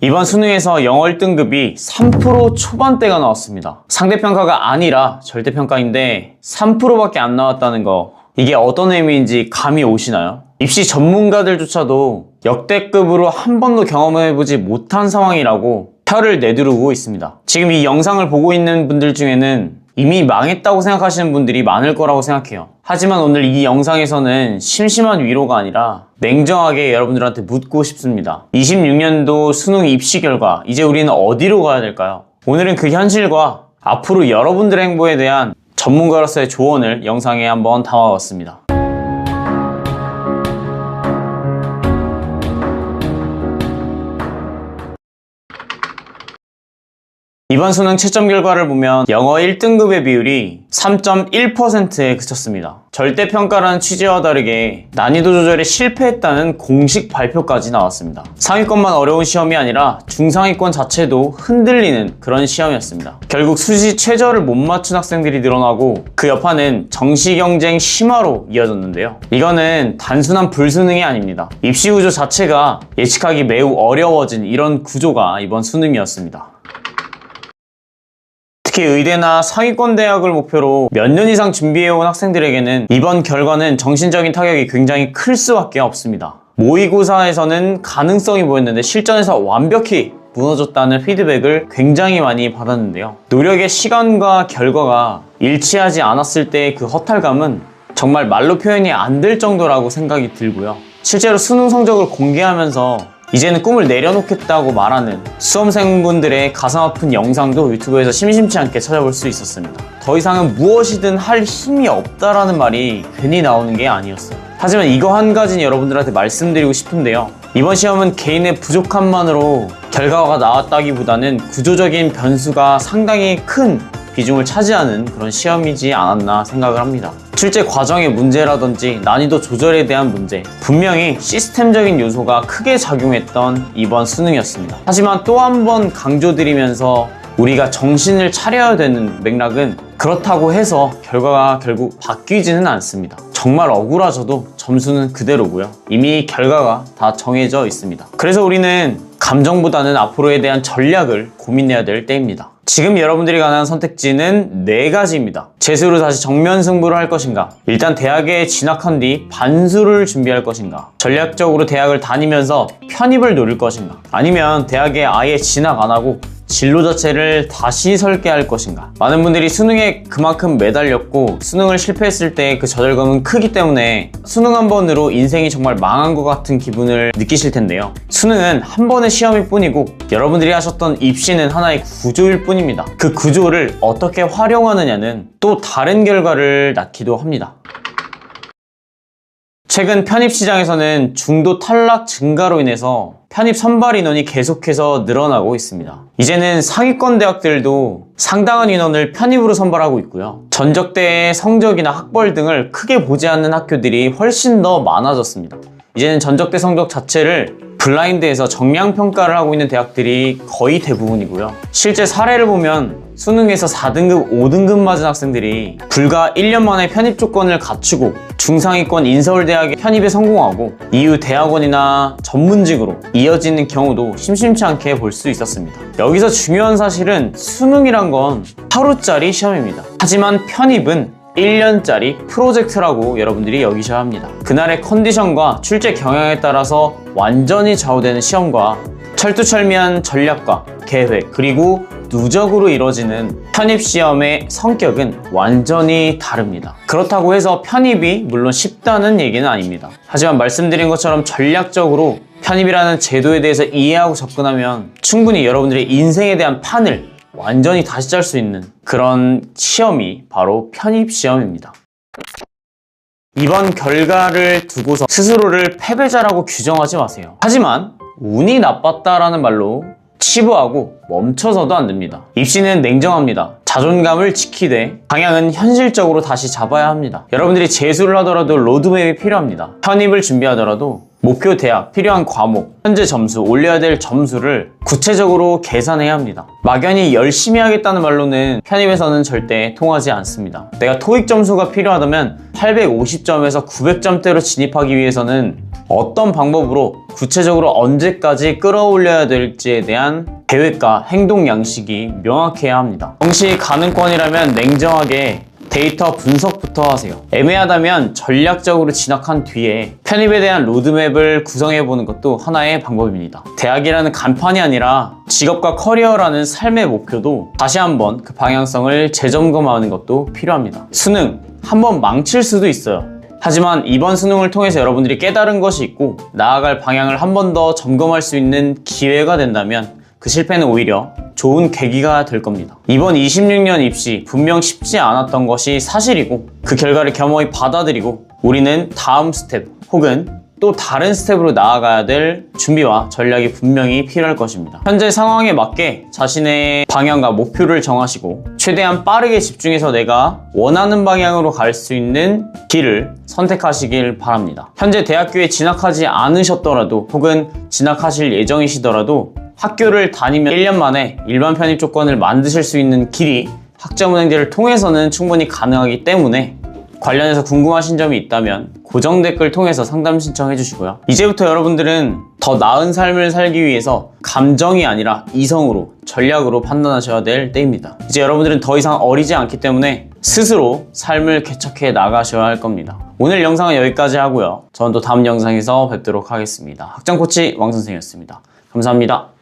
이번 수능에서 영어 1등급이 3% 초반대가 나왔습니다. 상대평가가 아니라 절대평가인데 3%밖에 안 나왔다는 거, 이게 어떤 의미인지 감이 오시나요? 입시 전문가들조차도 역대급으로 한 번도 경험해보지 못한 상황이라고 혀를 내두르고 있습니다. 지금 이 영상을 보고 있는 분들 중에는 이미 망했다고 생각하시는 분들이 많을 거라고 생각해요. 하지만 오늘 이 영상에서는 심심한 위로가 아니라 냉정하게 여러분들한테 묻고 싶습니다. 26년도 수능 입시 결과, 이제 우리는 어디로 가야 될까요? 오늘은 그 현실과 앞으로 여러분들의 행보에 대한 전문가로서의 조언을 영상에 한번 담아봤습니다. 이번 수능 채점 결과를 보면 영어 1등급의 비율이 3.1%에 그쳤습니다. 절대평가라는 취지와 다르게 난이도 조절에 실패했다는 공식 발표까지 나왔습니다. 상위권만 어려운 시험이 아니라 중상위권 자체도 흔들리는 그런 시험이었습니다. 결국 수시 최저를 못 맞춘 학생들이 늘어나고 그 여파는 정시 경쟁 심화로 이어졌는데요. 이거는 단순한 불수능이 아닙니다. 입시 구조 자체가 예측하기 매우 어려워진 이런 구조가 이번 수능이었습니다. 특히 의대나 상위권 대학을 목표로 몇 년 이상 준비해온 학생들에게는 이번 결과는 정신적인 타격이 굉장히 클 수밖에 없습니다. 모의고사에서는 가능성이 보였는데 실전에서 완벽히 무너졌다는 피드백을 굉장히 많이 받았는데요. 노력의 시간과 결과가 일치하지 않았을 때의 그 허탈감은 정말 말로 표현이 안 될 정도라고 생각이 들고요. 실제로 수능 성적을 공개하면서 이제는 꿈을 내려놓겠다고 말하는 수험생분들의 가슴 아픈 영상도 유튜브에서 심심치 않게 찾아볼 수 있었습니다. 더 이상은 무엇이든 할 힘이 없다라는 말이 괜히 나오는 게 아니었어요. 하지만 이거 한 가지는 여러분들한테 말씀드리고 싶은데요. 이번 시험은 개인의 부족함만으로 결과가 나왔다기보다는 구조적인 변수가 상당히 큰 비중을 차지하는 그런 시험이지 않았나 생각을 합니다. 출제 과정의 문제라든지 난이도 조절에 대한 문제, 분명히 시스템적인 요소가 크게 작용했던 이번 수능이었습니다. 하지만 또 한 번 강조드리면서 우리가 정신을 차려야 되는 맥락은 그렇다고 해서 결과가 결국 바뀌지는 않습니다. 정말 억울하셔도 점수는 그대로고요. 이미 결과가 다 정해져 있습니다. 그래서 우리는 감정보다는 앞으로에 대한 전략을 고민해야 될 때입니다. 지금 여러분들이 가능한 선택지는 4가지입니다. 재수로 다시 정면 승부를 할 것인가? 일단 대학에 진학한 뒤 반수를 준비할 것인가? 전략적으로 대학을 다니면서 편입을 노릴 것인가? 아니면 대학에 아예 진학 안 하고 진로 자체를 다시 설계할 것인가? 많은 분들이 수능에 그만큼 매달렸고 수능을 실패했을 때 그 좌절감은 크기 때문에 수능 한 번으로 인생이 정말 망한 것 같은 기분을 느끼실 텐데요. 수능은 한 번의 시험일 뿐이고 여러분들이 하셨던 입시는 하나의 구조일 뿐입니다. 그 구조를 어떻게 활용하느냐는 또 다른 결과를 낳기도 합니다. 최근 편입 시장에서는 중도 탈락 증가로 인해서 편입 선발 인원이 계속해서 늘어나고 있습니다. 이제는 상위권 대학들도 상당한 인원을 편입으로 선발하고 있고요. 전적대의 성적이나 학벌 등을 크게 보지 않는 학교들이 훨씬 더 많아졌습니다. 이제는 전적대 성적 자체를 블라인드에서 정량평가를 하고 있는 대학들이 거의 대부분이고요. 실제 사례를 보면 수능에서 4등급, 5등급 맞은 학생들이 불과 1년 만에 편입 조건을 갖추고 중상위권 인서울대학에 편입에 성공하고 이후 대학원이나 전문직으로 이어지는 경우도 심심치 않게 볼 수 있었습니다. 여기서 중요한 사실은 수능이란 건 하루짜리 시험입니다. 하지만 편입은 1년짜리 프로젝트라고 여러분들이 여기셔야 합니다. 그날의 컨디션과 출제 경향에 따라서 완전히 좌우되는 시험과 철두철미한 전략과 계획, 그리고 누적으로 이루어지는 편입시험의 성격은 완전히 다릅니다. 그렇다고 해서 편입이 물론 쉽다는 얘기는 아닙니다. 하지만 말씀드린 것처럼 전략적으로 편입이라는 제도에 대해서 이해하고 접근하면 충분히 여러분들의 인생에 대한 판을 완전히 다시 짤 수 있는 그런 시험이 바로 편입시험입니다. 이번 결과를 두고서 스스로를 패배자라고 규정하지 마세요. 하지만 운이 나빴다라는 말로 치부하고 멈춰서도 안 됩니다. 입시는 냉정합니다. 자존감을 지키되 방향은 현실적으로 다시 잡아야 합니다. 여러분들이 재수를 하더라도 로드맵이 필요합니다. 편입을 준비하더라도 목표 대학, 필요한 과목, 현재 점수, 올려야 될 점수를 구체적으로 계산해야 합니다. 막연히 열심히 하겠다는 말로는 편입에서는 절대 통하지 않습니다. 내가 토익 점수가 필요하다면 850점에서 900점대로 진입하기 위해서는 어떤 방법으로 구체적으로 언제까지 끌어올려야 될지에 대한 계획과 행동 양식이 명확해야 합니다. 정시 가능권이라면 냉정하게 데이터 분석부터 하세요. 애매하다면 전략적으로 진학한 뒤에 편입에 대한 로드맵을 구성해보는 것도 하나의 방법입니다. 대학이라는 간판이 아니라 직업과 커리어라는 삶의 목표도 다시 한번 그 방향성을 재점검하는 것도 필요합니다. 수능, 한번 망칠 수도 있어요. 하지만 이번 수능을 통해서 여러분들이 깨달은 것이 있고 나아갈 방향을 한 번 더 점검할 수 있는 기회가 된다면 그 실패는 오히려 좋은 계기가 될 겁니다. 이번 26년 입시 분명 쉽지 않았던 것이 사실이고 그 결과를 겸허히 받아들이고 우리는 다음 스텝 혹은 또 다른 스텝으로 나아가야 될 준비와 전략이 분명히 필요할 것입니다. 현재 상황에 맞게 자신의 방향과 목표를 정하시고 최대한 빠르게 집중해서 내가 원하는 방향으로 갈 수 있는 길을 선택하시길 바랍니다. 현재 대학교에 진학하지 않으셨더라도 혹은 진학하실 예정이시더라도 학교를 다니면 1년 만에 일반 편입 조건을 만드실 수 있는 길이 학점은행제를 통해서는 충분히 가능하기 때문에 관련해서 궁금하신 점이 있다면 고정 댓글 통해서 상담 신청해 주시고요. 이제부터 여러분들은 더 나은 삶을 살기 위해서 감정이 아니라 이성으로 전략으로 판단하셔야 될 때입니다. 이제 여러분들은 더 이상 어리지 않기 때문에 스스로 삶을 개척해 나가셔야 할 겁니다. 오늘 영상은 여기까지 하고요. 저는 또 다음 영상에서 뵙도록 하겠습니다. 학장코치 왕선생이었습니다. 감사합니다.